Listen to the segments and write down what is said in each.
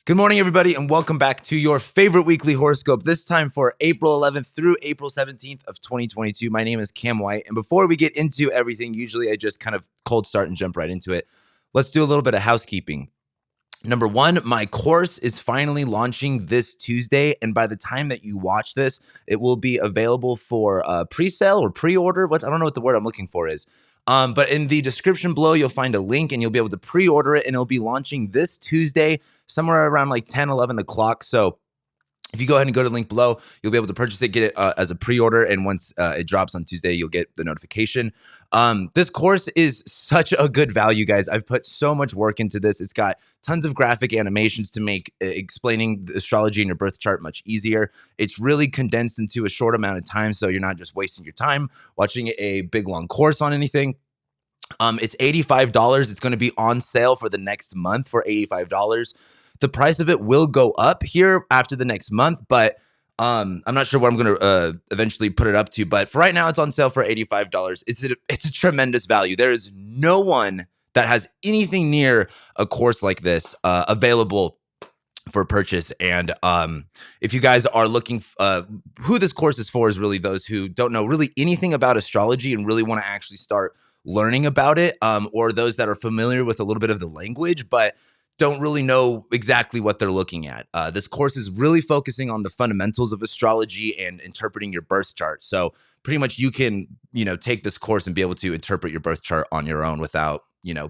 Good morning, everybody, and welcome back to your favorite weekly horoscope, this time for April 11th through April 17th of 2022. My name is Cam White, and before we get into everything, usually I just kind of cold start and jump right into it. Let's do a little bit of housekeeping. Number one, my course is finally launching this Tuesday, and by the time that you watch this, it will be available for pre-sale or pre-order. I don't know what the word I'm looking for is. But in the description below, you'll find a link and you'll be able to pre-order it, and it'll be launching this Tuesday, somewhere around like 10, 11 o'clock. So if you go ahead and go to the link below, you'll be able to purchase it, get it as a pre-order, and once it drops on Tuesday, you'll get the notification. This course is such a good value, guys. I've put so much work into this. It's got tons of graphic animations to make explaining the astrology in your birth chart much easier. It's really condensed into a short amount of time, so you're not just wasting your time watching a big, long course on anything. It's $85. It's going to be on sale for the next month for $85. The price of it will go up here after the next month, but I'm not sure what I'm going to eventually put it up to. But for right now, it's on sale for $85. It's a tremendous value. There is no one that has anything near a course like this available for purchase. And if you guys are looking, who this course is for is really those who don't know really anything about astrology and really want to actually start learning about it, or those that are familiar with a little bit of the language, but don't really know exactly what they're looking at. This course is really focusing on the fundamentals of astrology and interpreting your birth chart. So pretty much you can, take this course and be able to interpret your birth chart on your own without,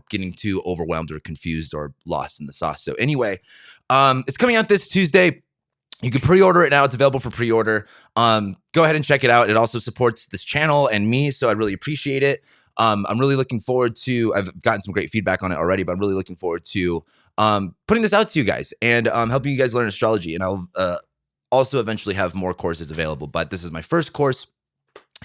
getting too overwhelmed or confused or lost in the sauce. So anyway, it's coming out this Tuesday. You can pre-order it now. It's available for pre-order. Go ahead and check it out. It also supports this channel and me, so I really appreciate it. I'm really looking forward to, I've gotten some great feedback on it already, but I'm really looking forward to putting this out to you guys and helping you guys learn astrology. And I'll also eventually have more courses available, but this is my first course.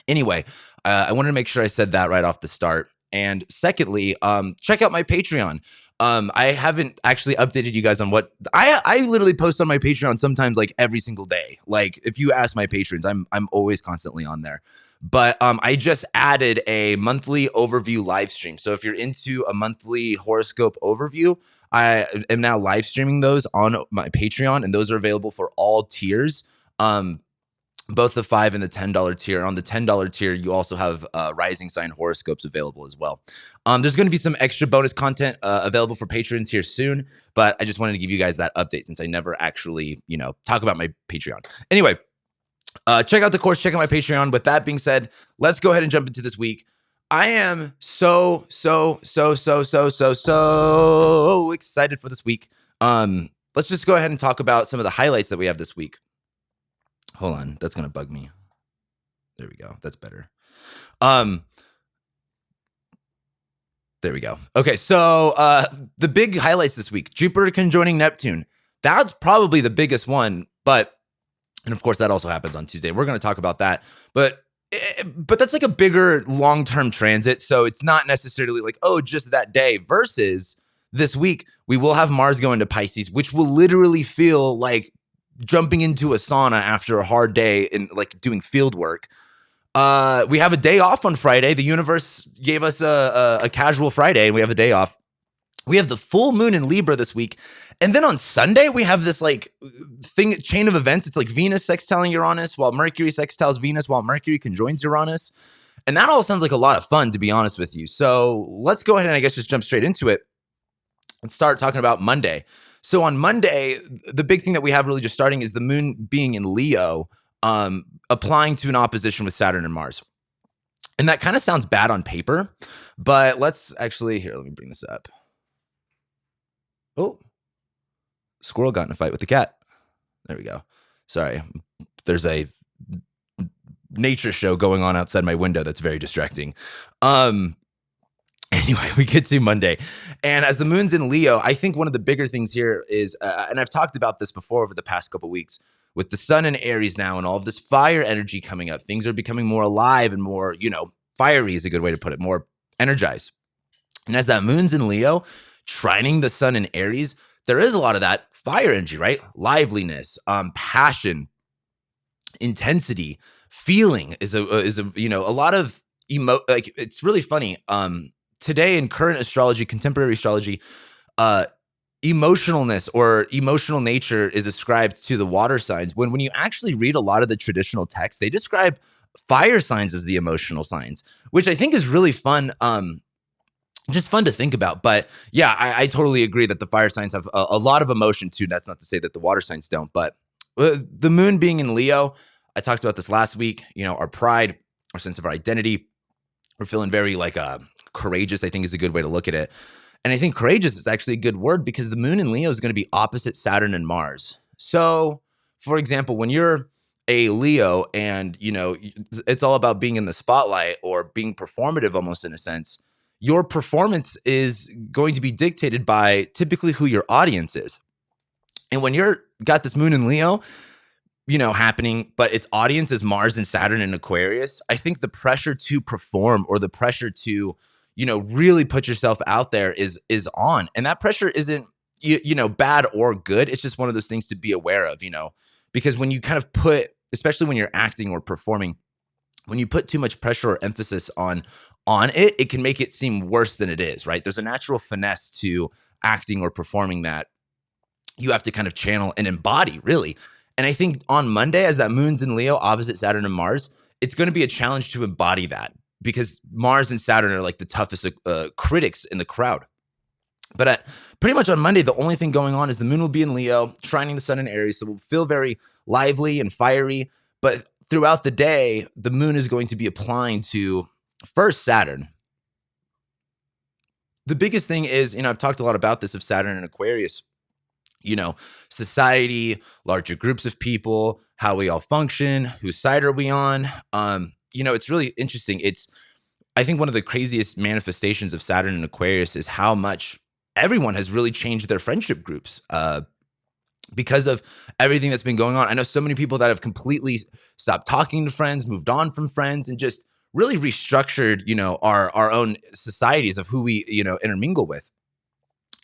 Anyway, I wanted to make sure I said that right off the start. And secondly, check out my Patreon. I haven't actually updated you guys on what I literally post on my Patreon sometimes like every single day. Like if you ask my patrons, I'm always constantly on there. But I just added a monthly overview live stream. So if you're into a monthly horoscope overview, I am now live streaming those on my Patreon, and those are available for all tiers. Both the $5 and the $10 tier. On the $10 tier, you also have rising sign horoscopes available as well. There's going to be some extra bonus content available for patrons here soon, but I just wanted to give you guys that update since I never actually, talk about my Patreon. Anyway, check out the course, check out my Patreon. With that being said, let's go ahead and jump into this week. I am so excited for this week. Let's just go ahead and talk about some of the highlights that we have this week. Hold on, that's gonna bug me. There we go. That's better. There we go. Okay, so the big highlights this week: Jupiter conjoining Neptune. That's probably the biggest one, and of course that also happens on Tuesday. We're gonna talk about that, but that's like a bigger long-term transit, so it's not necessarily like just that day. Versus this week, we will have Mars go into Pisces, which will literally feel like jumping into a sauna after a hard day and like doing field work. We have a day off on Friday. The universe gave us a casual Friday, and we have a day off. We have the full moon in Libra this week. And then on Sunday, we have this like chain of events. It's like Venus sextiling Uranus while Mercury sextiles Venus while Mercury conjoins Uranus. And that all sounds like a lot of fun, to be honest with you. So let's go ahead and I guess just jump straight into it and start talking about Monday. So on Monday, the big thing that we have really just starting is the moon being in Leo, applying to an opposition with Saturn and Mars. And that kind of sounds bad on paper, but let's actually, let me bring this up. Oh, squirrel got in a fight with the cat. There we go. Sorry. There's a nature show going on outside my window that's very distracting. Anyway, we get to Monday. And as the moon's in Leo, I think one of the bigger things here is, and I've talked about this before over the past couple of weeks, with the sun in Aries now and all of this fire energy coming up, things are becoming more alive and more, fiery is a good way to put it, more energized. And as that moon's in Leo, trining the sun in Aries, there is a lot of that fire energy, right? Liveliness, passion, intensity, feeling is a lot of like, it's really funny. Today in current astrology, contemporary astrology, emotionalness or emotional nature is ascribed to the water signs. When you actually read a lot of the traditional texts, they describe fire signs as the emotional signs, which I think is really fun. Just fun to think about. But yeah, I totally agree that the fire signs have a lot of emotion too. That's not to say that the water signs don't, but the moon being in Leo, I talked about this last week, our pride, our sense of our identity, we're feeling very like courageous, I think is a good way to look at it. And I think courageous is actually a good word because the moon in Leo is going to be opposite Saturn and Mars. So, for example, when you're a Leo and, it's all about being in the spotlight or being performative almost in a sense, your performance is going to be dictated by typically who your audience is. And when you're got this moon in Leo, happening, but its audience is Mars and Saturn and Aquarius, I think the pressure to perform or the pressure to, really put yourself out there is on. And that pressure isn't, bad or good. It's just one of those things to be aware of, because when you kind of put, especially when you're acting or performing, when you put too much pressure or emphasis on it, it can make it seem worse than it is, right? There's a natural finesse to acting or performing that you have to kind of channel and embody, really. And I think on Monday, as that moon's in Leo opposite Saturn and Mars, it's going to be a challenge to embody that because Mars and Saturn are like the toughest critics in the crowd. But pretty much on Monday, the only thing going on is the moon will be in Leo, trining the sun in Aries. So we'll feel very lively and fiery. But throughout the day, the moon is going to be applying to first Saturn. The biggest thing is, I've talked a lot about this of Saturn and Aquarius. Society, larger groups of people, how we all function, whose side are we on? It's really interesting. I think one of the craziest manifestations of Saturn and Aquarius is how much everyone has really changed their friendship groups because of everything that's been going on. I know so many people that have completely stopped talking to friends, moved on from friends, and just really restructured, our own societies of who we, intermingle with.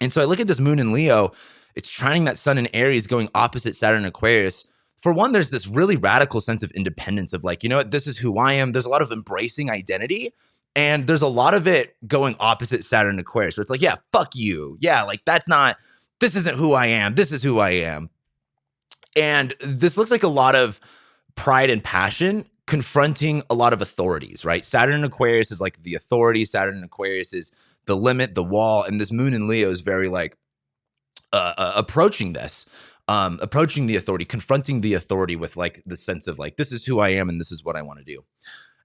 And so I look at this moon in Leo. It's trining that sun in Aries going opposite Saturn and Aquarius. For one, there's this really radical sense of independence of like, this is who I am. There's a lot of embracing identity. And there's a lot of it going opposite Saturn and Aquarius. So it's like, yeah, fuck you. Yeah, like this isn't who I am. This is who I am. And this looks like a lot of pride and passion confronting a lot of authorities, right? Saturn and Aquarius is like the authority. Saturn and Aquarius is the limit, the wall. And this moon in Leo is very like, approaching this, approaching the authority, confronting the authority with like the sense of like, this is who I am and this is what I want to do.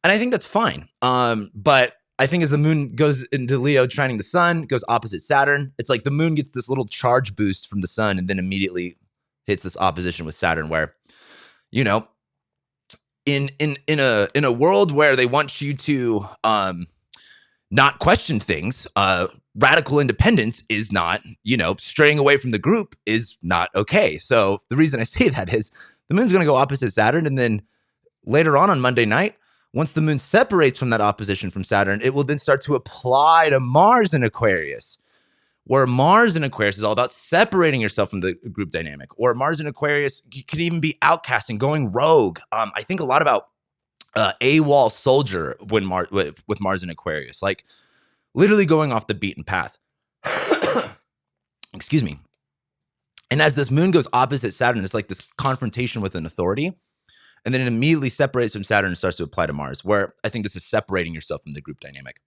And I think that's fine. But I think as the moon goes into Leo, trining the sun, goes opposite Saturn, it's like the moon gets this little charge boost from the sun and then immediately hits this opposition with Saturn where, in a world where they want you to not question things, radical independence is not, straying away from the group is not okay. So the reason I say that is the moon's going to go opposite Saturn. And then later on Monday night, once the moon separates from that opposition from Saturn, it will then start to apply to Mars in Aquarius, where Mars in Aquarius is all about separating yourself from the group dynamic. Or Mars in Aquarius could even be outcasting, going rogue. I think a lot about AWOL soldier with Mars in Aquarius, like literally going off the beaten path. Excuse me. And as this moon goes opposite Saturn, it's like this confrontation with an authority. And then it immediately separates from Saturn and starts to apply to Mars, where I think this is separating yourself from the group dynamic.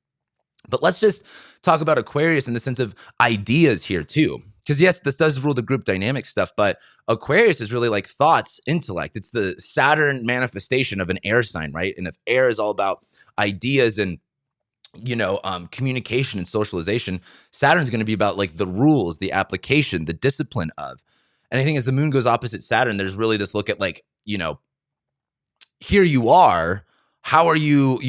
But let's just talk about Aquarius in the sense of ideas here too. Because yes, this does rule the group dynamic stuff, but Aquarius is really like thoughts, intellect. It's the Saturn manifestation of an air sign, right? And if air is all about ideas and communication and socialization, Saturn's going to be about like the rules, the application, the discipline of. And I think as the moon goes opposite Saturn, there's really this look at like, here you are. How are you,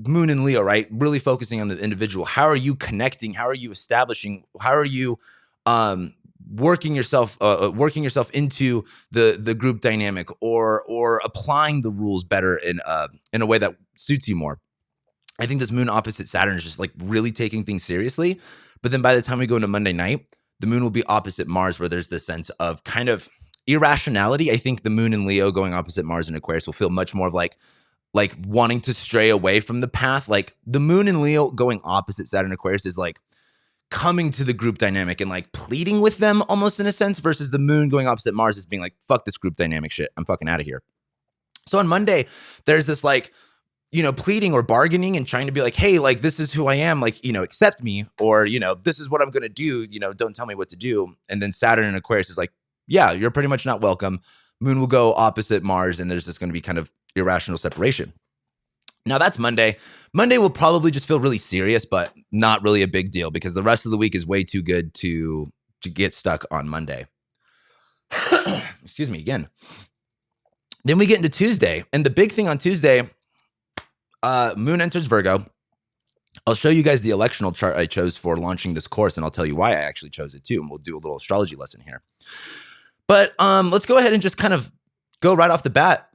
moon and Leo, right? Really focusing on the individual. How are you connecting? How are you establishing? How are you working yourself into the group dynamic or applying the rules better in a way that suits you more? I think this moon opposite Saturn is just like really taking things seriously. But then by the time we go into Monday night, the moon will be opposite Mars, where there's this sense of kind of irrationality. I think the moon in Leo going opposite Mars in Aquarius will feel much more of like wanting to stray away from the path. Like the moon in Leo going opposite Saturn Aquarius is like coming to the group dynamic and like pleading with them almost in a sense, versus the moon going opposite Mars as being like, fuck this group dynamic shit. I'm fucking out of here. So on Monday, there's this like, pleading or bargaining and trying to be like, hey, like, this is who I am, like, accept me, or, this is what I'm going to do, don't tell me what to do. And then Saturn in Aquarius is like, yeah, you're pretty much not welcome. Moon will go opposite Mars, and there's just going to be kind of irrational separation. Now that's Monday. Monday will probably just feel really serious, but not really a big deal because the rest of the week is way too good to get stuck on Monday. Excuse me again. Then we get into Tuesday, and the big thing on Tuesday, Moon enters Virgo. I'll show you guys the electional chart I chose for launching this course, and I'll tell you why I actually chose it too, and we'll do a little astrology lesson here. But let's go ahead and just kind of go right off the bat.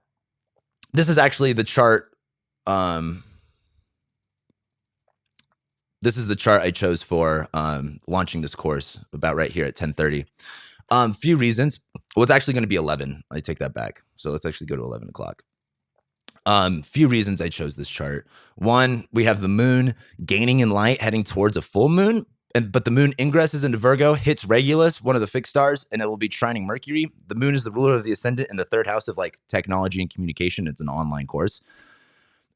This is actually the chart. This is the chart I chose for launching this course, about right here at 10:30. Few reasons. Well, it's actually going to be 11. I take that back. So let's actually go to 11 o'clock. Few reasons I chose this chart. One, we have the moon gaining in light, heading towards a full moon, but the moon ingresses into Virgo, hits Regulus, one of the fixed stars, and it will be trining Mercury. The moon is the ruler of the ascendant in the third house of like technology and communication. It's an online course.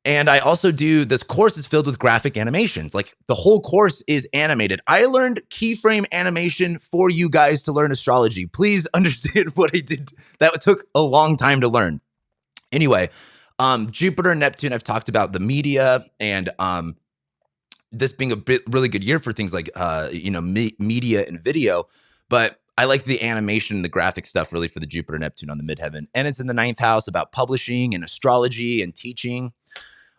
And I also this course is filled with graphic animations. Like the whole course is animated. I learned keyframe animation for you guys to learn astrology. Please understand what I did. That took a long time to learn. Anyway, Jupiter and Neptune, I've talked about the media and this being a really good year for things like, media and video. But I like the animation and the graphic stuff really for the Jupiter Neptune on the midheaven. And it's in the 9th house about publishing and astrology and teaching.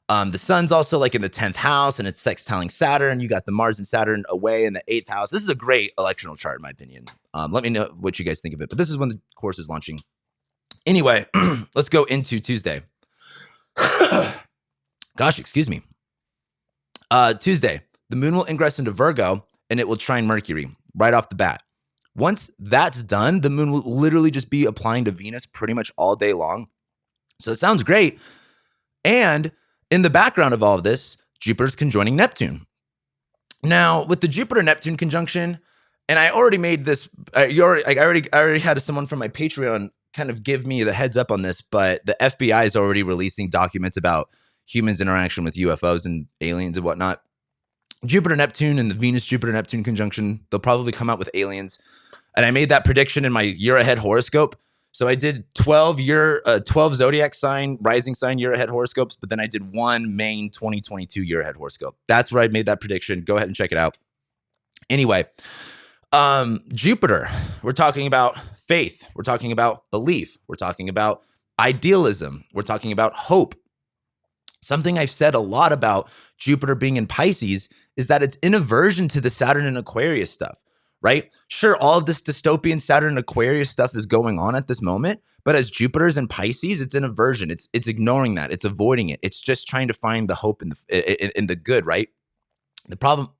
The sun's also like in the 10th house and it's sextiling Saturn. You got the Mars and Saturn away in the 8th house. This is a great electional chart in my opinion. Let me know what you guys think of it. But this is when the course is launching. Anyway, let's go into Tuesday. Gosh, excuse me. Tuesday, the moon will ingress into Virgo and it will trine Mercury right off the bat. Once that's done, the moon will literally just be applying to Venus pretty much all day long. So it sounds great. And in the background of all of this, Jupiter's conjoining Neptune. Now, with the Jupiter-Neptune conjunction, and I already made this, I already had someone from my Patreon kind of give me the heads up on this, but the FBI is already releasing documents about humans' interaction with UFOs and aliens and whatnot. Jupiter-Neptune and the Venus-Jupiter-Neptune conjunction, they'll probably come out with aliens. And I made that prediction in my year ahead horoscope. So I did 12 zodiac sign, rising sign year ahead horoscopes, but then I did one main 2022 year ahead horoscope. That's where I made that prediction. Go ahead and check it out. Anyway, Jupiter, we're talking about faith. We're talking about belief. We're talking about idealism. We're talking about hope. Something I've said a lot about Jupiter being in Pisces is that it's in aversion to the Saturn and Aquarius stuff. Right? Sure, all of this dystopian Saturn and Aquarius stuff is going on at this moment, but as Jupiter's in Pisces, it's an aversion. It's ignoring that. It's avoiding it. It's just trying to find the hope in the good, right? The problem,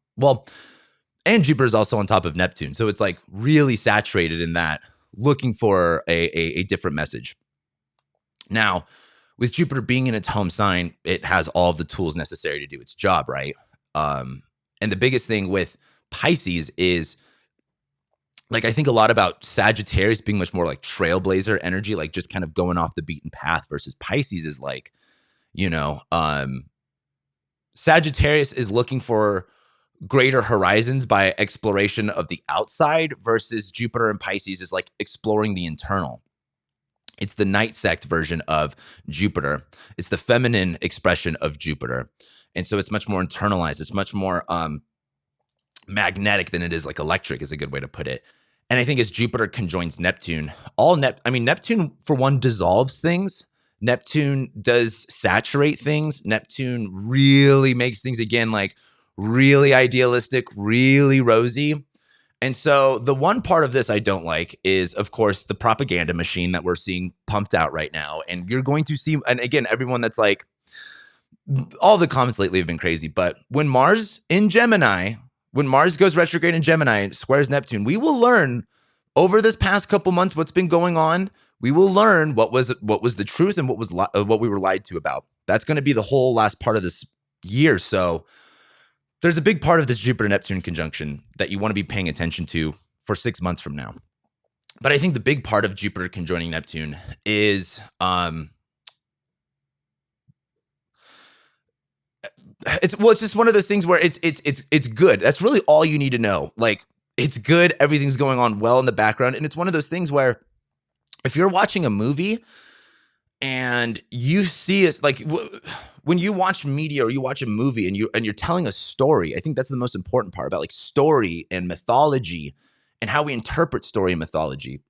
and Jupiter's also on top of Neptune, so it's like really saturated in that, looking for a different message. Now, with Jupiter being in its home sign, it has all of the tools necessary to do its job, right? And the biggest thing with Pisces is, like, I think a lot about Sagittarius being much more like trailblazer energy, like just kind of going off the beaten path, versus Pisces is like, Sagittarius is looking for greater horizons by exploration of the outside, versus Jupiter and Pisces is like exploring the internal. It's the night sect version of Jupiter. It's the feminine expression of Jupiter. And so it's much more internalized. It's much more magnetic than it is like electric, is a good way to put it. And I think as Jupiter conjoins Neptune, Neptune for one dissolves things. Neptune does saturate things. Neptune really makes things again like really idealistic, really rosy. And so the one part of this I don't like is, of course, the propaganda machine that we're seeing pumped out right now. And you're going to see, and again, everyone that's like, all the comments lately have been crazy, but when Mars goes retrograde in Gemini, squares Neptune, we will learn over this past couple months what's been going on. We will learn what was the truth and what we were lied to about. That's going to be the whole last part of this year. So there's a big part of this Jupiter-Neptune conjunction that you want to be paying attention to for 6 months from now. But I think the big part of Jupiter conjoining Neptune is it's just one of those things where it's good. That's really all you need to know. Like, it's good, everything's going on well in the background, and it's one of those things where if you're watching a movie and you see it, like when you watch media or you watch a movie and you're telling a story, I think that's the most important part about like story and mythology and how we interpret story and mythology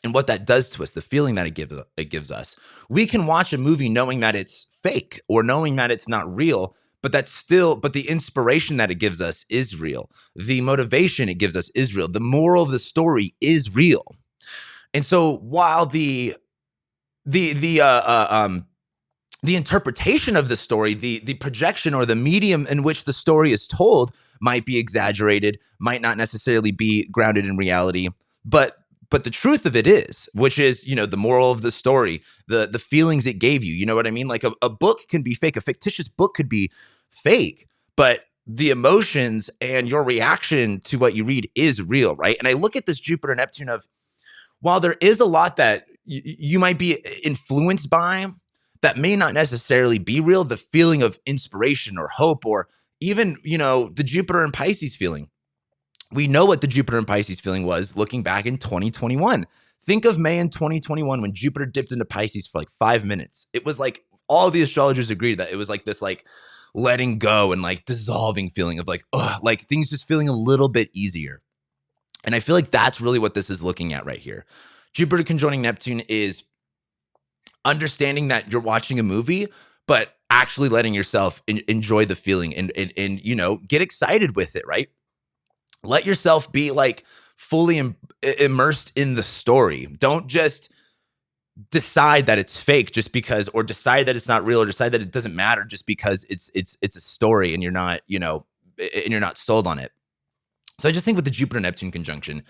and what that does to us, the feeling that it gives us. We can watch a movie knowing that it's fake or knowing that it's not real, but the inspiration that it gives us is real. The motivation it gives us is real. The moral of the story is real. And so while the interpretation of the story, the projection or the medium in which the story is told might be exaggerated, might not necessarily be grounded in reality, but the truth of it is, which is, the moral of the story, the feelings it gave you, you know what I mean? Like a book can be fake, a fictitious book could be fake, but the emotions and your reaction to what you read is real, right? And I look at this Jupiter Neptune of, while there is a lot that you might be influenced by that may not necessarily be real, the feeling of inspiration or hope, or even, the Jupiter and Pisces feeling. We know what the Jupiter and Pisces feeling was looking back in 2021. Think of May in 2021 when Jupiter dipped into Pisces for like 5 minutes. It was like all the astrologers agreed that it was like this like letting go and like dissolving feeling of like, like things just feeling a little bit easier. And I feel like that's really what this is looking at right here. Jupiter conjoining Neptune is understanding that you're watching a movie, but actually letting yourself enjoy the feeling and get excited with it, right? Let yourself be like fully immersed in the story. Don't just decide that it's fake just because, or decide that it's not real, or decide that it doesn't matter just because it's a story and you're not, and you're not sold on it. So I just think with the Jupiter Neptune conjunction,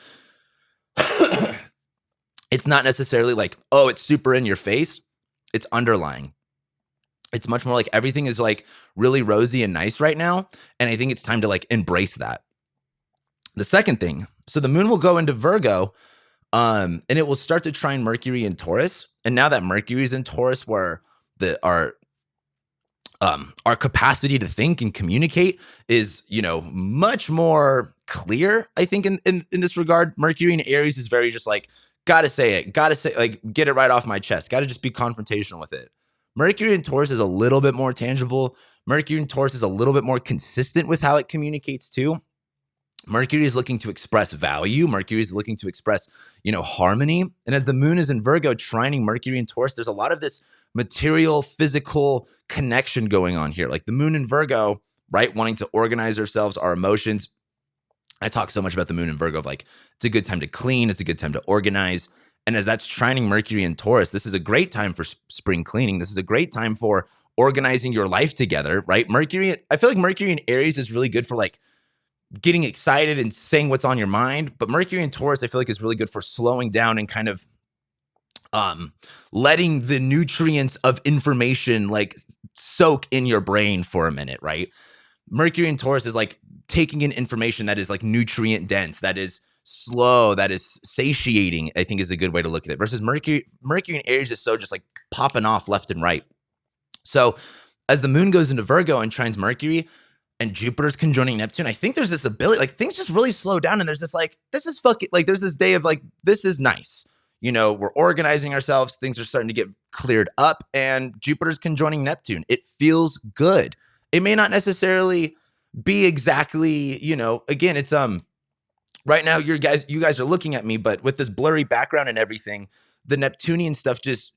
it's not necessarily like, oh, it's super in your face. It's underlying. It's much more like everything is like really rosy and nice right now. And I think it's time to like embrace that. The second thing, so the moon will go into Virgo, and it will start to trine Mercury in Taurus. And now that Mercury is in Taurus, where our capacity to think and communicate is, much more clear, I think, in this regard. Mercury in Aries is very just like, gotta say, like, get it right off my chest. Gotta just be confrontational with it. Mercury in Taurus is a little bit more tangible. Mercury in Taurus is a little bit more consistent with how it communicates too. Mercury is looking to express value. Mercury is looking to express, harmony. And as the moon is in Virgo, trining Mercury in Taurus, there's a lot of this material, physical connection going on here. Like the moon in Virgo, right? Wanting to organize ourselves, our emotions. I talk so much about the moon in Virgo of like, it's a good time to clean. It's a good time to organize. And as that's trining Mercury in Taurus, this is a great time for spring cleaning. This is a great time for organizing your life together, right? I feel like Mercury in Aries is really good for like getting excited and saying what's on your mind. But Mercury in Taurus, I feel like is really good for slowing down and kind of letting the nutrients of information like soak in your brain for a minute, right? Mercury in Taurus is like taking in information that is like nutrient dense, that is slow, that is satiating, I think is a good way to look at it. Versus Mercury in Aries is so just like popping off left and right. So as the moon goes into Virgo and trines Mercury, and Jupiter's conjoining Neptune, I think there's this ability, like things just really slow down and there's this like, this is fucking, like there's this day of like, this is nice. We're organizing ourselves. Things are starting to get cleared up and Jupiter's conjoining Neptune. It feels good. It may not necessarily be exactly, again, it's, right now you guys are looking at me, but with this blurry background and everything, the Neptunian stuff just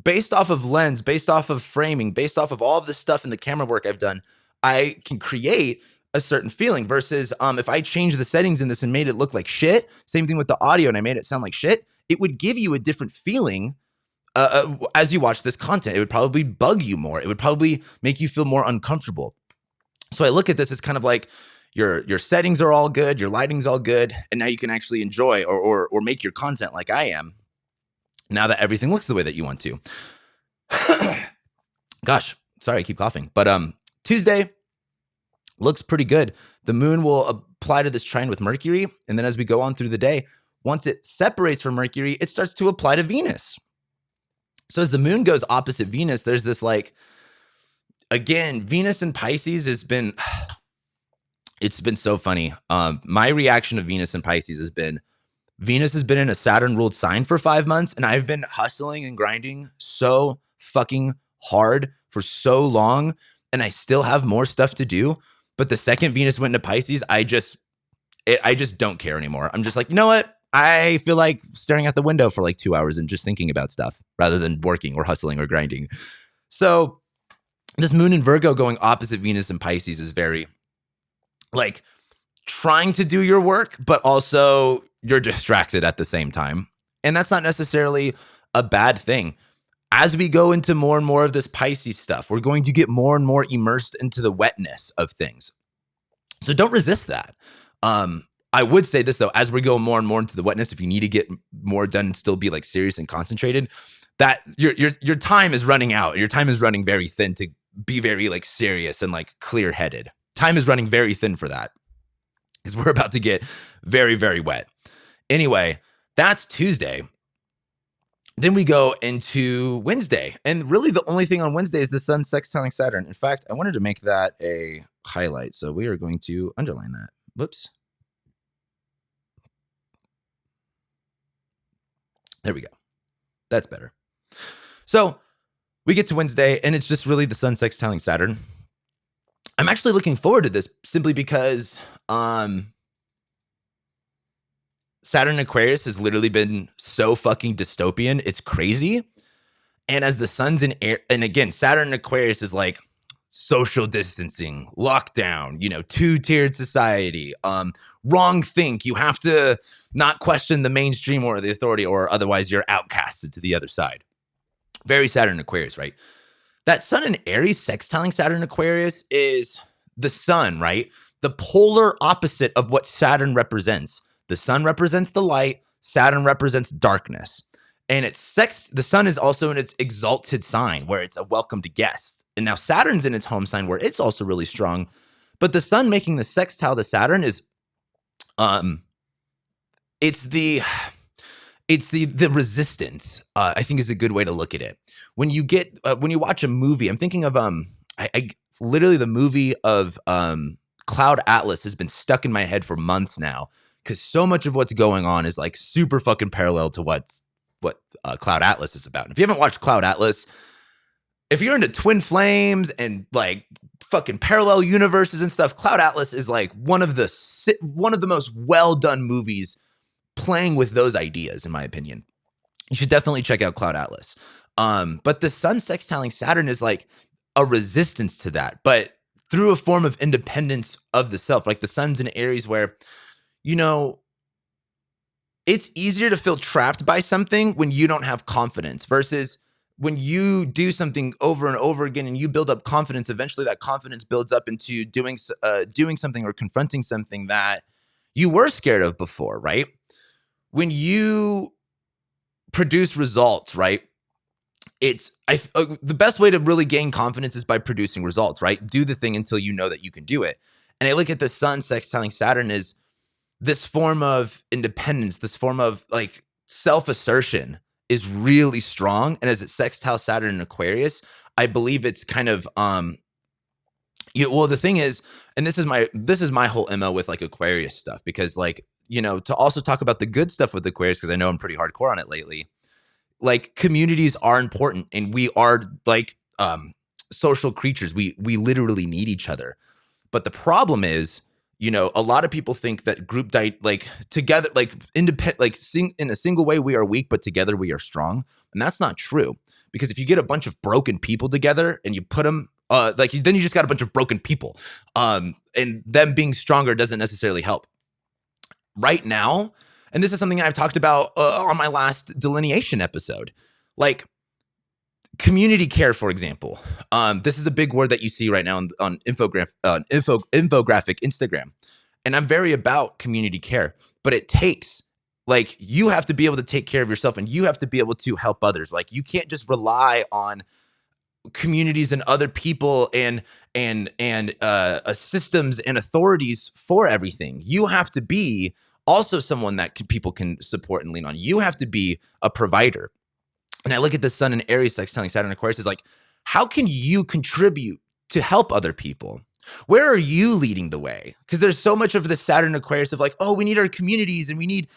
based off of lens, based off of framing, based off of all of this stuff in the camera work I've done, I can create a certain feeling versus if I changed the settings in this and made it look like shit, same thing with the audio and I made it sound like shit, it would give you a different feeling as you watch this content. It would probably bug you more. It would probably make you feel more uncomfortable. So I look at this as kind of like your settings are all good, your lighting's all good, and now you can actually enjoy or make your content like I am now that everything looks the way that you want to. Gosh, sorry, I keep coughing. But Tuesday, looks pretty good. The moon will apply to this trine with Mercury. And then as we go on through the day, once it separates from Mercury, it starts to apply to Venus. So as the moon goes opposite Venus, there's this like, again, Venus in Pisces has been, it's been so funny. My reaction to Venus in Pisces has been, Venus has been in a Saturn ruled sign for 5 months, and I've been hustling and grinding so fucking hard for so long, and I still have more stuff to do. But the second Venus went into Pisces, I just don't care anymore. I'm just like, you know what? I feel like staring out the window for like 2 hours and just thinking about stuff rather than working or hustling or grinding. So this moon in Virgo going opposite Venus in Pisces is very like trying to do your work, but also you're distracted at the same time. And that's not necessarily a bad thing. As we go into more and more of this Pisces stuff, we're going to get more and more immersed into the wetness of things. So don't resist that. I would say this though, as we go more and more into the wetness, if you need to get more done and still be like serious and concentrated, that your time is running out. Your time is running very thin to be very like serious and like clear-headed. Time is running very thin for that because we're about to get very, very wet. Anyway, that's Tuesday. Then we go into Wednesday. And really the only thing on Wednesday is the sun sextiling Saturn. In fact, I wanted to make that a highlight. So we are going to underline that. Whoops. There we go. That's better. So we get to Wednesday and it's just really the sun sextiling Saturn. I'm actually looking forward to this simply because Saturn Aquarius has literally been so fucking dystopian. It's crazy. And as the sun's in air, and again, Saturn Aquarius is like social distancing, lockdown, you know, two-tiered society, wrong think. You have to not question the mainstream or the authority or otherwise you're outcasted to the other side. Very Saturn Aquarius, right? That sun in Aries sextiling Saturn Aquarius is the sun, right? The polar opposite of what Saturn represents. The sun represents the light. Saturn represents darkness. And the sun is also in its exalted sign where it's a welcomed guest. And now Saturn's in its home sign where it's also really strong. But the sun making the sextile to Saturn is, it's the resistance, I think is a good way to look at it. When you watch a movie, I'm thinking of, literally the movie of Cloud Atlas has been stuck in my head for months now. Because so much of what's going on is like super fucking parallel to what Cloud Atlas is about. And if you haven't watched Cloud Atlas, if you're into twin flames and like fucking parallel universes and stuff, Cloud Atlas is like one of the most well done movies playing with those ideas, in my opinion. You should definitely check out Cloud Atlas. But the sun sextiling Saturn is like a resistance to that, but through a form of independence of the self. Like the sun's in Aries where, you know, it's easier to feel trapped by something when you don't have confidence versus when you do something over and over again and you build up confidence. Eventually that confidence builds up into doing something or confronting something that you were scared of before, right? When you produce results, right? The best way to really gain confidence is by producing results, right? Do the thing until you know that you can do it. And I look at the sun sextiling Saturn as this form of independence, this form of like self-assertion is really strong. And as it sextiles Saturn in Aquarius, I believe it's kind of, the thing is, and this is my whole MO with like Aquarius stuff, because like, you know, to also talk about the good stuff with Aquarius, because I know I'm pretty hardcore on it lately. Like communities are important and we are like social creatures. We literally need each other. But the problem is, you know, a lot of people think that together, like independent, like in a single way we are weak, but together we are strong. And that's not true, because if you get a bunch of broken people together and you put them then you just got a bunch of broken people, and them being stronger doesn't necessarily help. Right now, and this is something I've talked about on my last delineation episode, like community care, for example. This is a big word that you see right now on infographic Instagram. And I'm very about community care, but it takes, like, you have to be able to take care of yourself and you have to be able to help others. Like, you can't just rely on communities and other people and systems and authorities for everything. You have to be also someone that people can support and lean on. You have to be a provider. And I look at the sun in Aries sextiling Saturn Aquarius is like, how can you contribute to help other people? Where are you leading the way? Because there's so much of the Saturn Aquarius of like, oh, we need our communities and we need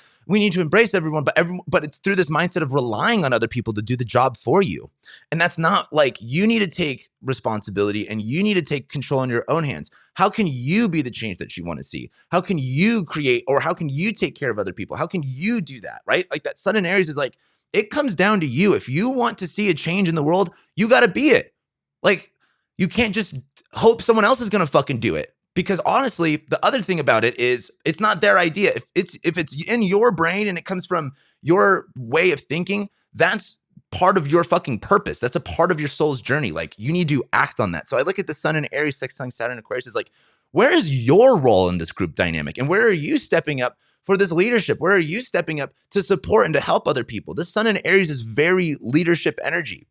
to embrace everyone, but it's through this mindset of relying on other people to do the job for you. And that's not like, you need to take responsibility and you need to take control in your own hands. How can you be the change that you want to see? How can you create, or how can you take care of other people? How can you do that, right? Like that sun in Aries is like, it comes down to you. If you want to see a change in the world, you got to be it. Like, you can't just hope someone else is going to fucking do it. Because honestly, the other thing about it is it's not their idea. If it's in your brain and it comes from your way of thinking, that's part of your fucking purpose. That's a part of your soul's journey. Like, you need to act on that. So I look at the sun in Aries sextiling Saturn Aquarius is like, where is your role in this group dynamic? And where are you stepping up for this leadership? Where are you stepping up to support and to help other people? The sun in Aries is very leadership energy.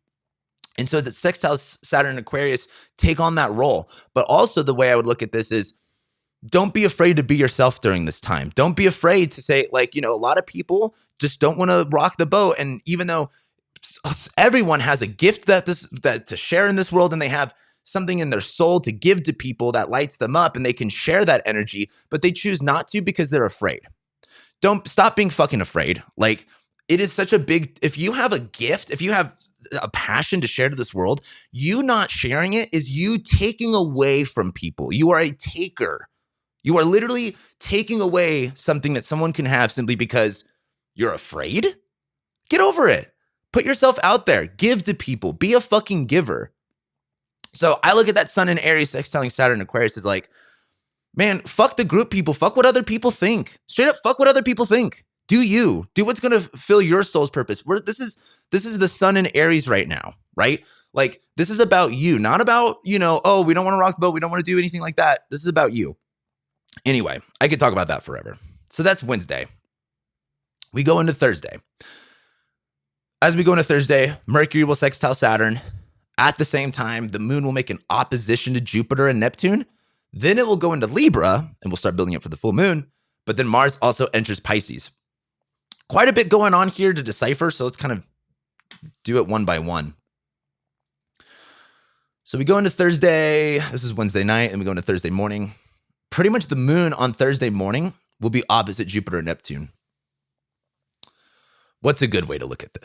And so as it sextiles Saturn Aquarius, take on that role. But also the way I would look at this is, don't be afraid to be yourself during this time. Don't be afraid to say, like, a lot of people just don't want to rock the boat. And even though everyone has a gift that to share in this world, and they have something in their soul to give to people that lights them up, and they can share that energy, but they choose not to because they're afraid. Don't stop being fucking afraid. Like, it is such a big, if you have a gift, if you have a passion to share to this world, you not sharing it is you taking away from people. You are a taker. You are literally taking away something that someone can have simply because you're afraid. Get over it. Put yourself out there. Give to people. Be a fucking giver. So I look at that sun in Aries sextiling Saturn Aquarius is like, man, fuck the group people. Fuck what other people think. Straight up, fuck what other people think. Do you. Do what's going to fill your soul's purpose. This is the sun in Aries right now, right? Like, this is about you, not about, oh, we don't want to rock the boat. We don't want to do anything like that. This is about you. Anyway, I could talk about that forever. So that's Wednesday. We go into Thursday. As we go into Thursday, Mercury will sextile Saturn. At the same time, the moon will make an opposition to Jupiter and Neptune. Then it will go into Libra, and we'll start building up for the full moon. But then Mars also enters Pisces. Quite a bit going on here to decipher, so let's kind of do it one by one. So we go into Thursday. This is Wednesday night, and we go into Thursday morning. Pretty much the moon on Thursday morning will be opposite Jupiter and Neptune. What's a good way to look at this?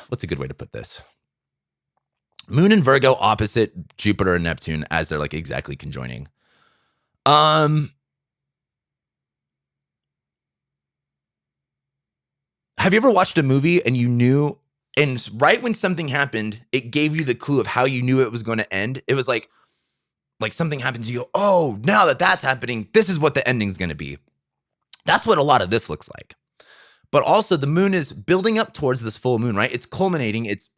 What's a good way to put this? Moon and Virgo opposite Jupiter and Neptune as they're like exactly conjoining. Have you ever watched a movie and you knew, and right when something happened, it gave you the clue of how you knew it was going to end? It was like something happens, you go, oh, now that that's happening, this is what the ending's going to be. That's what a lot of this looks like. But also the moon is building up towards this full moon, right? It's culminating. It's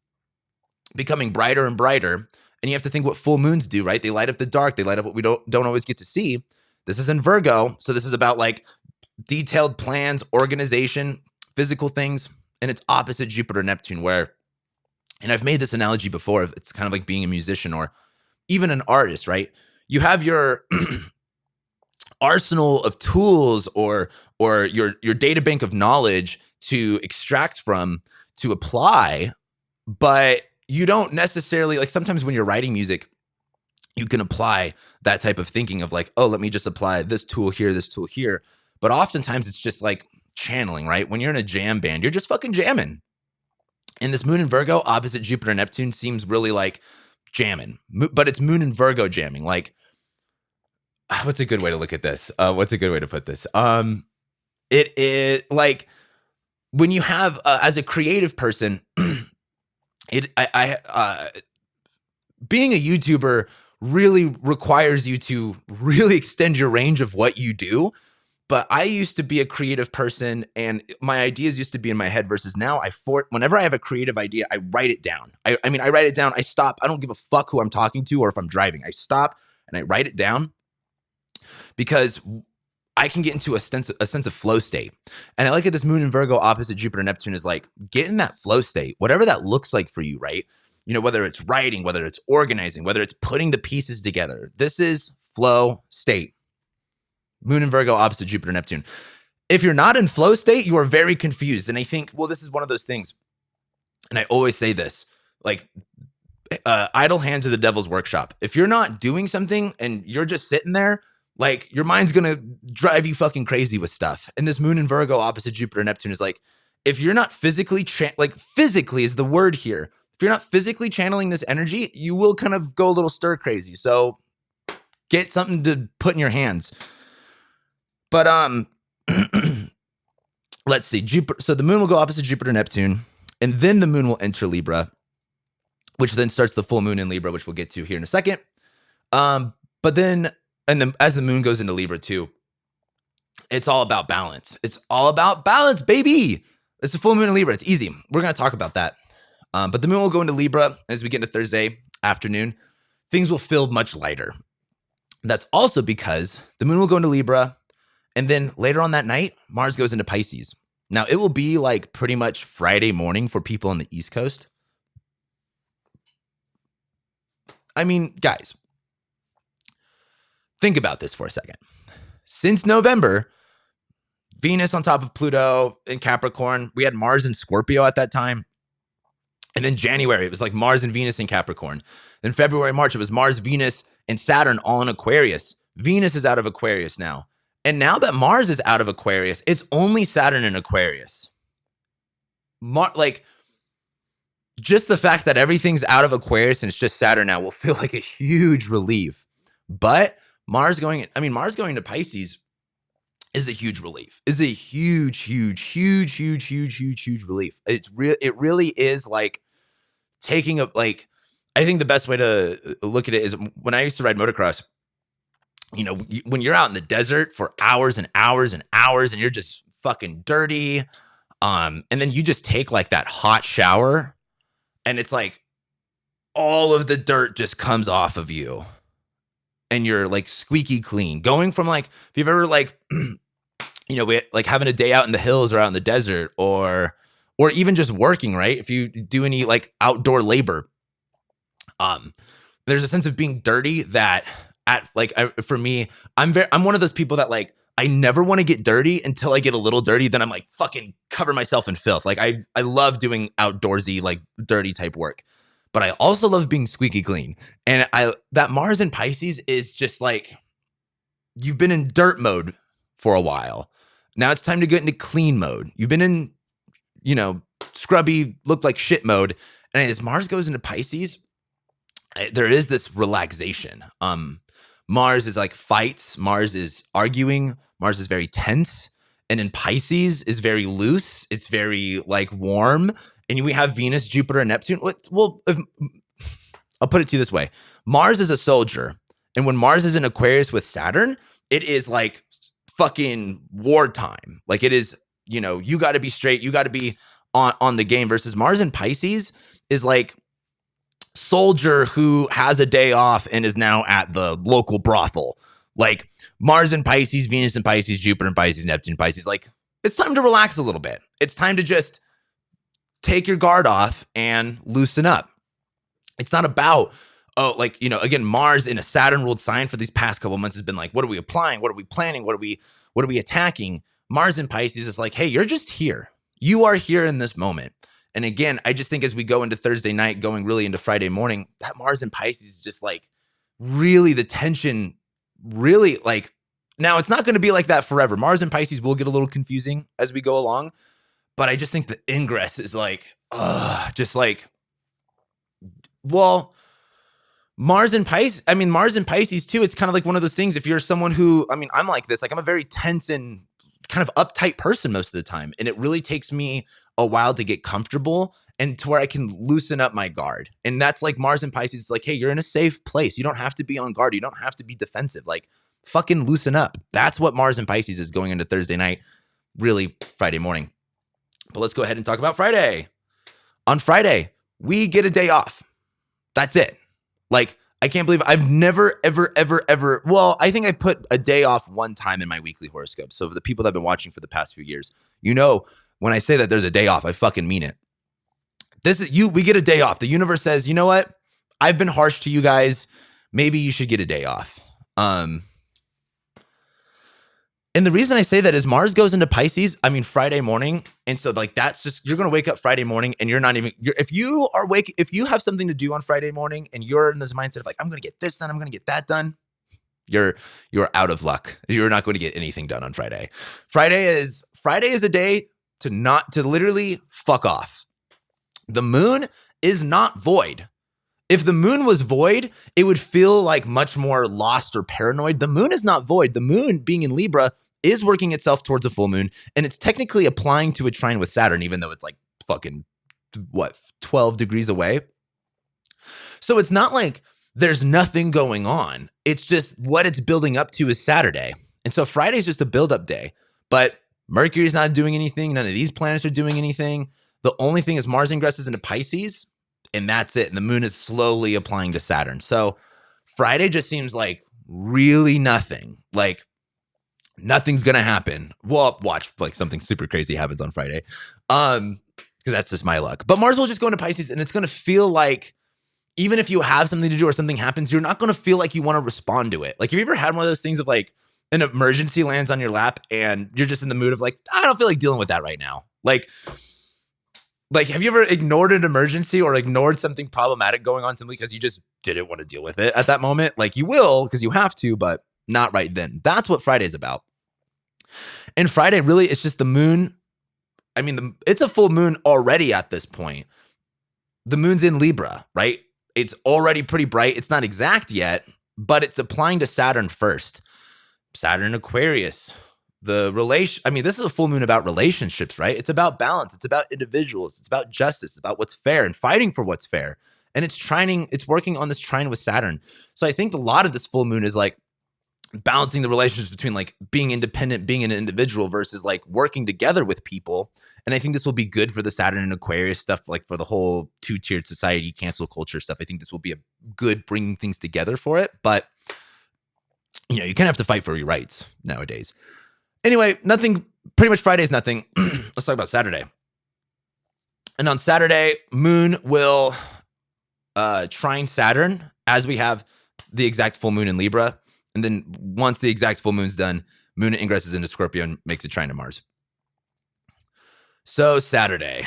becoming brighter and brighter. And you have to think what full moons do, right? They light up the dark. They light up what we don't always get to see. This is in Virgo. So this is about like detailed plans, organization, physical things. And it's opposite Jupiter, Neptune, where, and I've made this analogy before, it's kind of like being a musician or even an artist, right? You have your arsenal of tools or your data bank of knowledge to extract from, to apply, but you don't necessarily, like sometimes when you're writing music, you can apply that type of thinking of like, oh, let me just apply this tool here. But oftentimes it's just like channeling, right? When you're in a jam band, you're just fucking jamming. And this moon in Virgo opposite Jupiter and Neptune seems really like jamming, but it's moon and Virgo jamming. Like, what's a good way to look at this? What's a good way to put this? It like when you have as a creative person, being a YouTuber really requires you to really extend your range of what you do. But I used to be a creative person and my ideas used to be in my head versus now whenever I have a creative idea, I write it down. I write it down. I stop. I don't give a fuck who I'm talking to or if I'm driving. I stop and I write it down because I can get into a sense of flow state. And I like it. This moon in Virgo opposite Jupiter and Neptune is like, get in that flow state, whatever that looks like for you, right? whether it's writing, whether it's organizing, whether it's putting the pieces together. This is flow state. Moon in Virgo opposite Jupiter, Neptune. If you're not in flow state, you are very confused. And I think, well, this is one of those things. And I always say this, like, idle hands are the devil's workshop. If you're not doing something and you're just sitting there, like, your mind's going to drive you fucking crazy with stuff. And this Moon in Virgo opposite Jupiter, Neptune is like, if you're not physically, physically is the word here. If you're not physically channeling this energy, you will kind of go a little stir crazy. So get something to put in your hands. But let's see. Jupiter. So the moon will go opposite Jupiter, Neptune, and then the moon will enter Libra, which then starts the full moon in Libra, which we'll get to here in a second. But then, as the moon goes into Libra too, it's all about balance. It's all about balance, baby. It's the full moon in Libra. It's easy. We're going to talk about that. But the moon will go into Libra as we get into Thursday afternoon. Things will feel much lighter. That's also because the moon will go into Libra, and then later on that night, Mars goes into Pisces. Now, it will be like pretty much Friday morning for people on the East Coast. I mean, guys, think about this for a second. Since November, Venus on top of Pluto in Capricorn, we had Mars in Scorpio at that time. And then January, it was like Mars and Venus in Capricorn. Then February, March, it was Mars, Venus, and Saturn all in Aquarius. Venus is out of Aquarius now. And now that Mars is out of Aquarius, it's only Saturn in Aquarius. Just the fact that everything's out of Aquarius and it's just Saturn now will feel like a huge relief. But Mars going to Pisces is a huge relief. Is a huge relief. It really is like taking a, like, I think the best way to look at it is when I used to ride motocross, when you're out in the desert for hours and hours and hours and you're just fucking dirty, and then you just take like that hot shower and it's like all of the dirt just comes off of you and you're like squeaky clean. Going from like, if you've ever like, we like having a day out in the hills or out in the desert or even just working, right? If you do any like outdoor labor, there's a sense of being dirty that for me, I'm one of those people that like, I never want to get dirty until I get a little dirty. Then I'm like, fucking cover myself in filth. Like I love doing outdoorsy, like dirty type work, but I also love being squeaky clean. And that Mars in Pisces is just like, you've been in dirt mode for a while. Now it's time to get into clean mode. You've been in, scrubby, look like shit mode. And as Mars goes into Pisces, there is this relaxation. Mars is like fights. Mars is arguing. Mars is very tense. And in Pisces is very loose. It's very like warm. And we have Venus, Jupiter, and Neptune. Well, I'll put it to you this way. Mars is a soldier. And when Mars is in Aquarius with Saturn, it is like fucking wartime. Like it is, you got to be straight. You got to be on the game, versus Mars in Pisces is like soldier who has a day off and is now at the local brothel. Like Mars in Pisces, Venus in Pisces, Jupiter in Pisces, Neptune in Pisces. Like it's time to relax a little bit. It's time to just take your guard off and loosen up. It's not about, again, Mars in a Saturn ruled sign for these past couple of months has been like, what are we applying? What are we planning? What are we attacking? Mars in Pisces is like, hey, you're just here. You are here in this moment. And again, I just think as we go into Thursday night, going really into Friday morning, that Mars in Pisces is just like really the tension, really like, now it's not going to be like that forever. Mars in Pisces will get a little confusing as we go along, but I just think the ingress is like, Mars in Pisces too, it's kind of like one of those things. If you're someone who, I'm like this, like I'm a very tense and kind of uptight person most of the time. And it really takes me a while to get comfortable and to where I can loosen up my guard. And that's like Mars in Pisces. It's like, hey, you're in a safe place. You don't have to be on guard. You don't have to be defensive. Like fucking loosen up. That's what Mars in Pisces is going into Thursday night, really Friday morning. But let's go ahead and talk about Friday. On Friday, we get a day off. That's it. Like, I can't believe I've never, ever. Well, I think I put a day off one time in my weekly horoscope. So for the people that have been watching for the past few years, when I say that there's a day off, I fucking mean it. We get a day off. The universe says, you know what? I've been harsh to you guys. Maybe you should get a day off. And the reason I say that is Mars goes into Pisces, Friday morning. And so like, that's just, you're going to wake up Friday morning and if you have something to do on Friday morning and you're in this mindset of like, I'm going to get this done, I'm going to get that done, you're out of luck. You're not going to get anything done on Friday. Friday is a day to literally fuck off. The moon is not void. If the moon was void, it would feel like much more lost or paranoid. The moon is not void. The moon, being in Libra, is working itself towards a full moon, and it's technically applying to a trine with Saturn, even though it's like fucking, 12 degrees away. So it's not like there's nothing going on. It's just what it's building up to is Saturday. And so Friday is just a build-up day. But Mercury's not doing anything. None of these planets are doing anything. The only thing is Mars ingresses into Pisces, and that's it. And the moon is slowly applying to Saturn. So Friday just seems like really nothing. Like nothing's going to happen. Well, watch like something super crazy happens on Friday. Because that's just my luck. But Mars will just go into Pisces, and it's going to feel like even if you have something to do or something happens, you're not going to feel like you want to respond to it. Like, have you ever had one of those things of like an emergency lands on your lap and you're just in the mood of like, I don't feel like dealing with that right now. Like, have you ever ignored an emergency or ignored something problematic going on simply because you just didn't want to deal with it at that moment? Like, you will because you have to, but not right then. That's what Friday is about. And Friday, really, it's just the moon. It's a full moon already at this point. The moon's in Libra, right? It's already pretty bright. It's not exact yet, but it's applying to Saturn first. Saturn in Aquarius. This is a full moon about relationships, right? It's about balance. It's about individuals. It's about justice. It's about what's fair and fighting for what's fair. And it's working on this trine with Saturn. So I think a lot of this full moon is like balancing the relationships between like being independent, being an individual versus like working together with people. And I think this will be good for the Saturn and Aquarius stuff, like for the whole two-tiered society, cancel culture stuff. I think this will be a good bringing things together for it. But, you kind of have to fight for your rights nowadays. Anyway, pretty much Friday is nothing. Let's talk about Saturday. And on Saturday, moon will trine Saturn as we have the exact full moon in Libra. And then once the exact full moon's done, moon ingresses into Scorpio and makes a trine to Mars. So Saturday.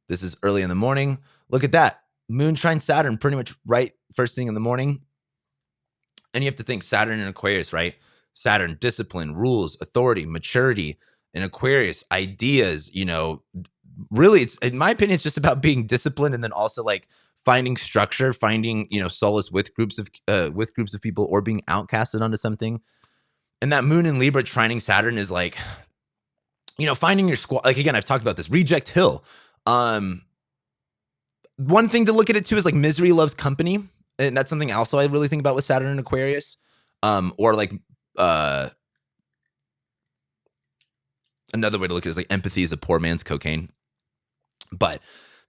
This is early in the morning. Look at that. Moon trine Saturn pretty much right first thing in the morning. And you have to think Saturn and Aquarius, right? Saturn, discipline, rules, authority, maturity. In Aquarius, ideas, really, it's, in my opinion, it's just about being disciplined and then also like finding structure, finding, solace with groups of people or being outcasted onto something. And that moon in Libra trining Saturn is like, finding your squad. Like, again, I've talked about this. Reject Hill. One thing to look at it too is like misery loves company. And that's something also I really think about with Saturn and Aquarius. Or like, another way to look at it is like empathy is a poor man's cocaine. But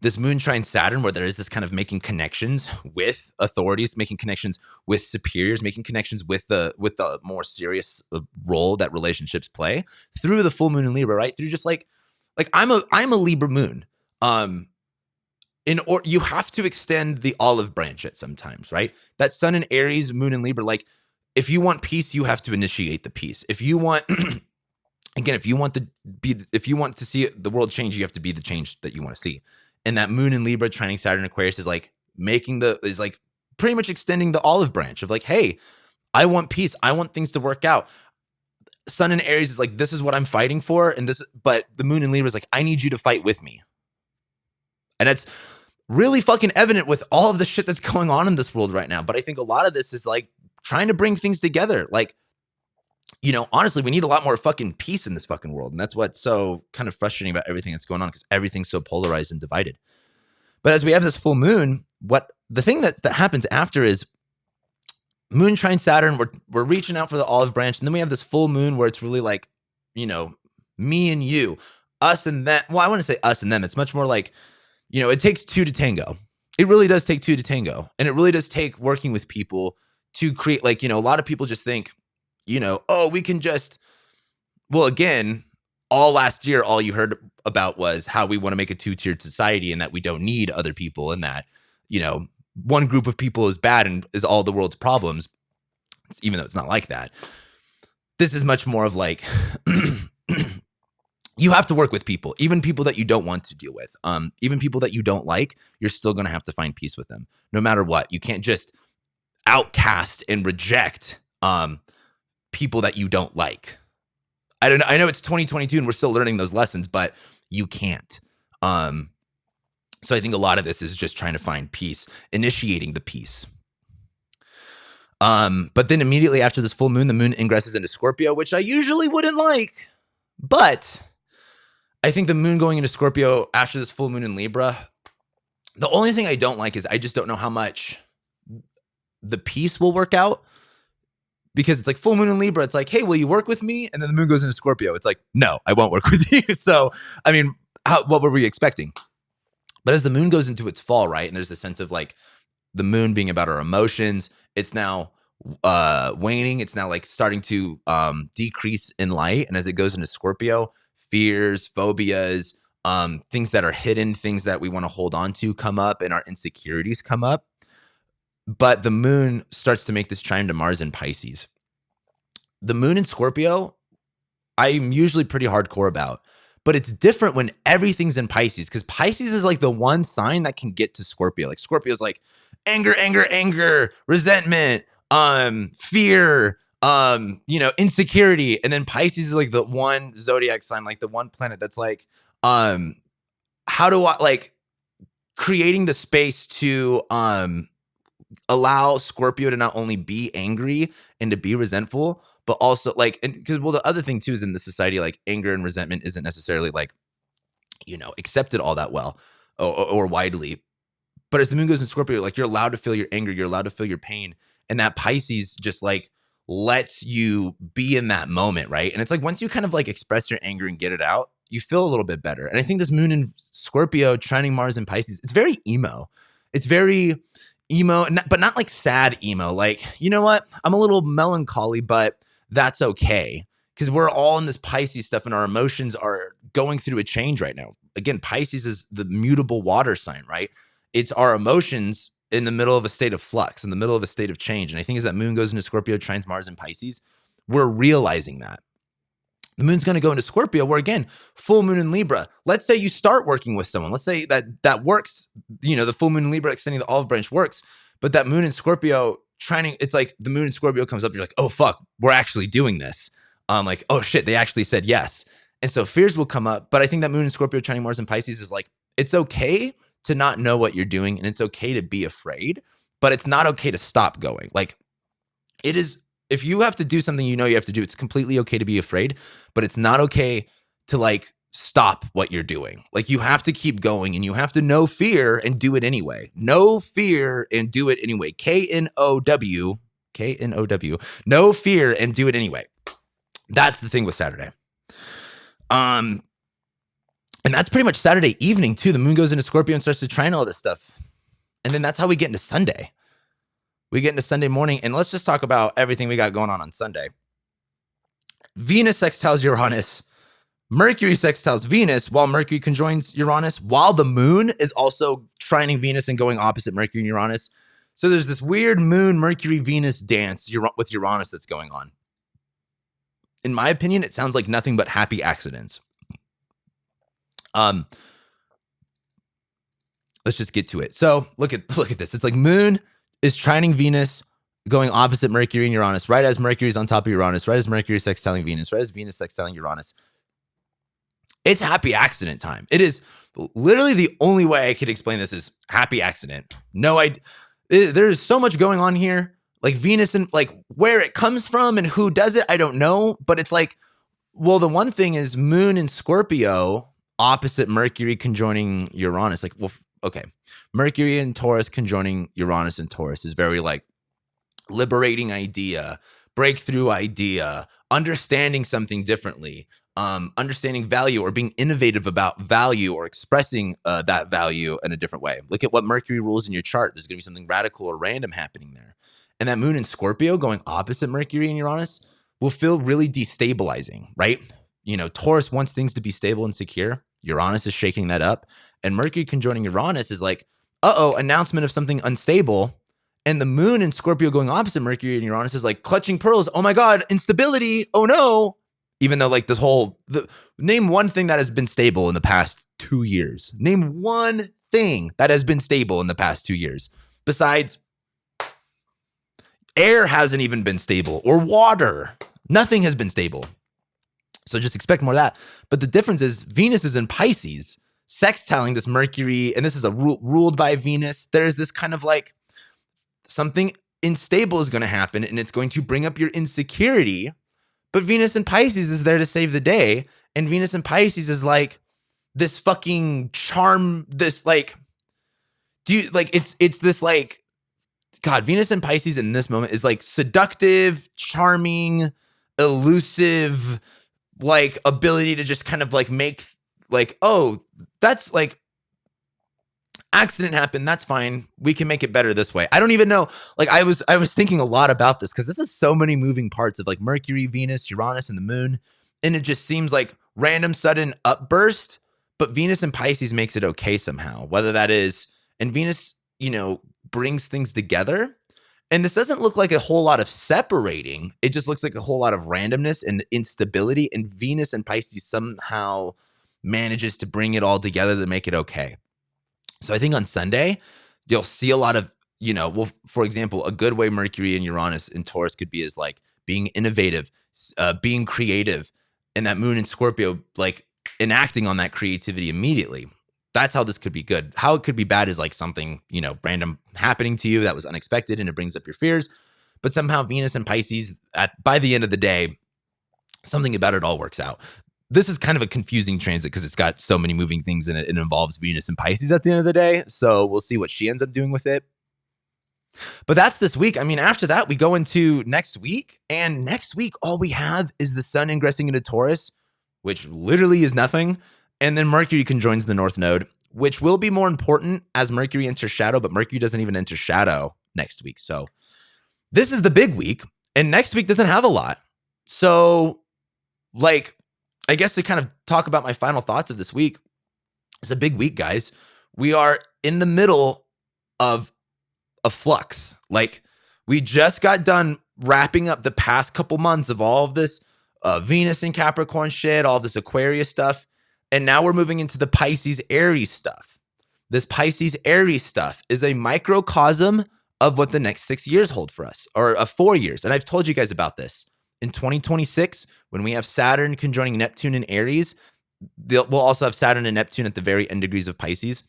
this moon trine Saturn, where there is this kind of making connections with authorities, making connections with superiors, making connections with the more serious role that relationships play through the full moon in Libra, right? Through just like I'm a Libra moon. You have to extend the olive branch at sometimes, right? That sun in Aries, moon in Libra, like if you want peace, you have to initiate the peace. If you want, again, if you want to see the world change, you have to be the change that you want to see. And that moon in Libra trining Saturn Aquarius is like pretty much extending the olive branch of like, hey, I want peace. I want things to work out. Sun in Aries is like, this is what I'm fighting for. But the moon in Libra is like, I need you to fight with me. And it's really fucking evident with all of the shit that's going on in this world right now. But I think a lot of this is like trying to bring things together. Like, honestly, we need a lot more fucking peace in this fucking world. And that's what's so kind of frustrating about everything that's going on, because everything's so polarized and divided. But as we have this full moon, the thing that happens after is moon trine Saturn, we're reaching out for the olive branch. And then we have this full moon where it's really like, me and you, us and them. Well, I want to say us and them. It's much more like, it takes two to tango. It really does take two to tango. And it really does take working with people to create, like, a lot of people just think, we can just, well, again, all last year, all you heard about was how we want to make a two-tiered society and that we don't need other people and that, one group of people is bad and is all the world's problems, even though it's not like that. This is much more of like, you have to work with people, even people that you don't want to deal with, even people that you don't like, you're still going to have to find peace with them no matter what. You can't just outcast and reject people that you don't like. I know it's 2022 and we're still learning those lessons, but you can't. So I think a lot of this is just trying to find peace, initiating the peace. But then immediately after this full moon, the moon ingresses into Scorpio, which I usually wouldn't like. But I think the moon going into Scorpio after this full moon in Libra, the only thing I don't like is I just don't know how much the peace will work out. Because it's like full moon in Libra, it's like, hey, will you work with me? And then the moon goes into Scorpio. It's like, no, I won't work with you. So, I mean, what were we expecting? But as the moon goes into its fall, right? And there's this sense of like the moon being about our emotions. It's now waning. It's now like starting to decrease in light. And as it goes into Scorpio, fears, phobias, things that are hidden, things that we want to hold on to come up, and our insecurities come up. But the moon starts to make this trine to Mars in Pisces. The moon in Scorpio, I'm usually pretty hardcore about, but it's different when everything's in Pisces, because Pisces is like the one sign that can get to Scorpio. Like Scorpio is like anger, resentment, fear, insecurity. And then Pisces is like the one zodiac sign, like the one planet that's like, how do I like creating the space to, allow Scorpio to not only be angry and to be resentful, but also like, because the other thing too is in the society, like anger and resentment isn't necessarily like, accepted all that well or widely. But as the moon goes in Scorpio, like you're allowed to feel your anger, you're allowed to feel your pain. And that Pisces just like lets you be in that moment, right? And it's like once you kind of like express your anger and get it out, you feel a little bit better. And I think this moon in Scorpio trining Mars in Pisces, it's very emo. It's very emo, but not like sad emo. Like, you know what? I'm a little melancholy, but that's okay. Because we're all in this Pisces stuff and our emotions are going through a change right now. Again, Pisces is the mutable water sign, right? It's our emotions in the middle of a state of flux, in the middle of a state of change. And I think as that moon goes into Scorpio, trines Mars in Pisces, we're realizing that. The moon's going to go into Scorpio where, again, full moon in Libra. Let's say you start working with someone. Let's say that works, the full moon in Libra extending the olive branch works, but that moon in Scorpio it's like the moon in Scorpio comes up. You're like, oh, fuck, we're actually doing this. Like, oh, shit, they actually said yes. And so fears will come up. But I think that moon in Scorpio trining Mars in Pisces is like, it's okay to not know what you're doing and it's okay to be afraid, but it's not okay to stop going. Like it is. If you have to do something you have to do, it's completely okay to be afraid, but it's not okay to like stop what you're doing. Like you have to keep going and you have to know fear and do it anyway. Know fear and do it anyway. K-N-O-W. Know fear and do it anyway. That's the thing with Saturday. And that's pretty much Saturday evening too. The moon goes into Scorpio and starts to trine all this stuff. And then that's how we get into Sunday. We get into Sunday morning, and let's just talk about everything we got going on Sunday. Venus sextiles Uranus. Mercury sextiles Venus while Mercury conjoins Uranus, while the moon is also trining Venus and going opposite Mercury and Uranus. So there's this weird moon, Mercury, Venus dance with Uranus that's going on. In my opinion, it sounds like nothing but happy accidents. Let's just get to it. So look at this. It's like moon is trining Venus, going opposite Mercury and Uranus, right as Mercury's on top of Uranus, right as Mercury sextiling Venus, right as Venus sextiling Uranus. It's happy accident time. It is literally the only way I could explain this is happy accident. There's so much going on here. Like Venus and like where it comes from and who does it, I don't know. But it's like, well, the one thing is moon in Scorpio opposite Mercury conjoining Uranus. Like, well, okay. Mercury and Taurus conjoining Uranus and Taurus is very like liberating idea, breakthrough idea, understanding something differently, understanding value or being innovative about value or expressing that value in a different way. Look at what Mercury rules in your chart. There's going to be something radical or random happening there. And that moon in Scorpio going opposite Mercury and Uranus will feel really destabilizing, right? Taurus wants things to be stable and secure. Uranus is shaking that up. And Mercury conjoining Uranus is like, announcement of something unstable. And the moon in Scorpio going opposite Mercury and Uranus is like clutching pearls. Oh my God, instability. Oh no. Even though like name one thing that has been stable in the past 2 years. Name one thing that has been stable in the past 2 years. Besides, air hasn't even been stable, or water. Nothing has been stable. So just expect more of that. But the difference is Venus is in Pisces, sextiling this Mercury, and this is ruled by Venus. There's this kind of like something unstable is going to happen, and it's going to bring up your insecurity. But Venus in Pisces is there to save the day. And Venus in Pisces is like this fucking charm, this like, it's this like, God, Venus in Pisces in this moment is like seductive, charming, elusive, like ability to just kind of like make like, oh, that's like accident happened. That's fine. We can make it better this way. I don't even know. Like I was thinking a lot about this because this is so many moving parts of like Mercury, Venus, Uranus, and the moon. And it just seems like random sudden upburst, but Venus in Pisces makes it okay somehow, whether that is, and Venus, brings things together. And this doesn't look like a whole lot of separating. It just looks like a whole lot of randomness and instability. And Venus and Pisces somehow manages to bring it all together to make it okay. So I think on Sunday, you'll see a lot of, for example, a good way Mercury and Uranus in Taurus could be is like being innovative, being creative, and that moon in Scorpio, like enacting on that creativity immediately. That's how this could be good. How it could be bad is like something, random happening to you that was unexpected and it brings up your fears. But somehow Venus and Pisces, by the end of the day, something about it all works out. This is kind of a confusing transit because it's got so many moving things in it. It involves Venus and Pisces at the end of the day. So we'll see what she ends up doing with it. But that's this week. I mean, after that, we go into next week. And next week, all we have is the sun ingressing into Taurus, which literally is nothing. And then Mercury conjoins the North Node, which will be more important as Mercury enters shadow, but Mercury doesn't even enter shadow next week. So this is the big week, and next week doesn't have a lot. So, like, I guess to kind of talk about my final thoughts of this week, it's a big week, guys. We are in the middle of a flux. Like, we just got done wrapping up the past couple months of all of this Venus and Capricorn shit, all this Aquarius stuff. And now we're moving into the Pisces Aries stuff. This Pisces Aries stuff is a microcosm of what the next 6 years hold for us, or 4 years. And I've told you guys about this. In 2026, when we have Saturn conjoining Neptune in Aries, we'll also have Saturn and Neptune at the very end degrees of Pisces.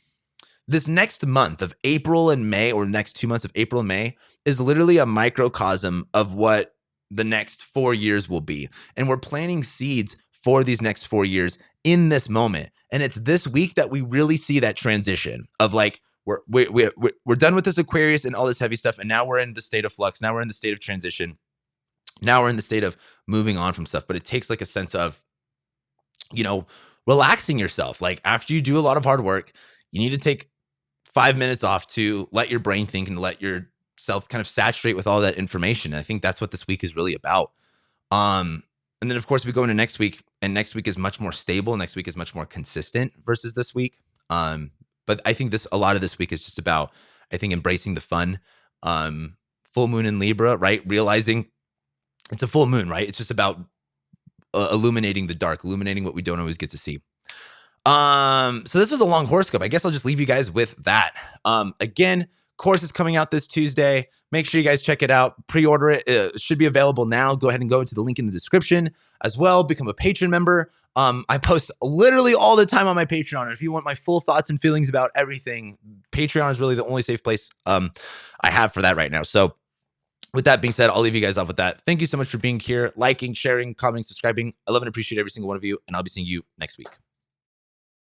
This next month of April and May, or next 2 months of April and May, is literally a microcosm of what the next 4 years will be. And we're planting seeds for these next 4 years in this moment. And it's this week that we really see that transition of like, we're done with this Aquarius and all this heavy stuff. And now we're in the state of flux. Now we're in the state of transition. Now we're in the state of moving on from stuff. But it takes like a sense of, relaxing yourself. Like after you do a lot of hard work, you need to take 5 minutes off to let your brain think and let yourself kind of saturate with all that information. And I think that's what this week is really about. And then, of course, we go into next week, and next week is much more stable. Next week is much more consistent versus this week. But I think a lot of this week is just about, I think, embracing the fun. Full moon in Libra, right? Realizing it's a full moon, right? It's just about illuminating the dark, illuminating what we don't always get to see. So this was a long horoscope. I guess I'll just leave you guys with that. Again, course is coming out this Tuesday. Make sure you guys check it out. Pre-order it. It should be available now. Go ahead and go to the link in the description as well. Become a patron member. I post literally all the time on my Patreon. And if you want my full thoughts and feelings about everything, Patreon is really the only safe place I have for that right now. So with that being said, I'll leave you guys off with that. Thank you so much for being here, liking, sharing, commenting, subscribing. I love and appreciate every single one of you, and I'll be seeing you next week.